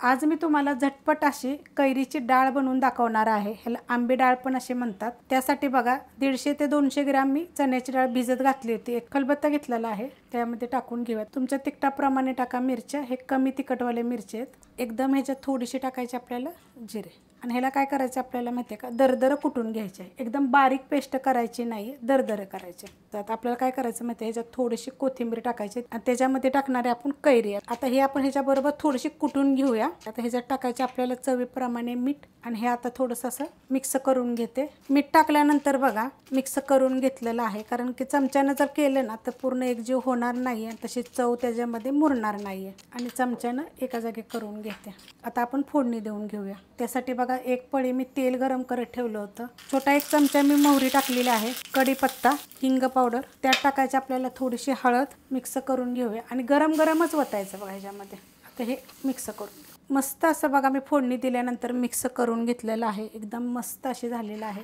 आज मी तुम्हाला झटपट अशी कैरीची डाळ बनवून दाखवणार आहे। ह्याला आंबे डाळ पण असे म्हणतात। त्यासाठी बघा 150 ते 200 ग्रॅम मी चण्याची डाळ भिजत घातली होती। एक खलबत्ता घेतलेला आहे, त्यामध्ये टाकून घेऊया। तुमच्या तिखटाप्रमाणे टाका मिरच्या, हे कमी तिखटवाले मिरचे आहेत। एकदम ह्याच्यात थोडीशी टाकायची आपल्याला जिरे। आणि ह्याला काय करायचं आपल्याला माहिती आहे का, दरदर कुटून घ्यायचे आहे, एकदम बारीक पेस्ट करायची नाही, दरदर करायचे। तर आता आपल्याला काय करायचं माहिती आहे, ह्याच्यात थोडीशी कोथिंबीर टाकायची आणि त्याच्यामध्ये टाकणारे आपण कैरी आहे। आता हे आपण ह्याच्याबरोबर थोडीशी कुटून घेऊया। आता ह्याच्यात टाकायचे आपल्याला चवीप्रमाणे मीठ आणि हे आता थोडंसं असं मिक्स करून घेते। मीठ टाकल्यानंतर बघा मिक्स करून घेतलेलं आहे, कारण की चमच्यानं जर केलं ना तर पूर्ण एकजीव होणार नाही आहे, तशी चव त्याच्यामध्ये मुरणार नाही आहे। आणि चमच्यानं एका जागी करून घेते। आता आपण फोडणी देऊन घेऊया। त्यासाठी बघा एक पळी मी तेल गरम करत ठेवलं होतं। छोटा एक चमचा मी मोहरी टाकलेली आहे, कढीपत्ता, हिंग पावडर, त्यात टाकायची आपल्याला थोडीशी हळद, मिक्स करून घेऊया आणि गरम गरमच वतायचं बघा ह्याच्यामध्ये। आता हे मिक्स करून मस्त असं बघा मी फोडणी दिल्यानंतर मिक्स करून घेतलेलं आहे, एकदम मस्त अशी झालेलं आहे।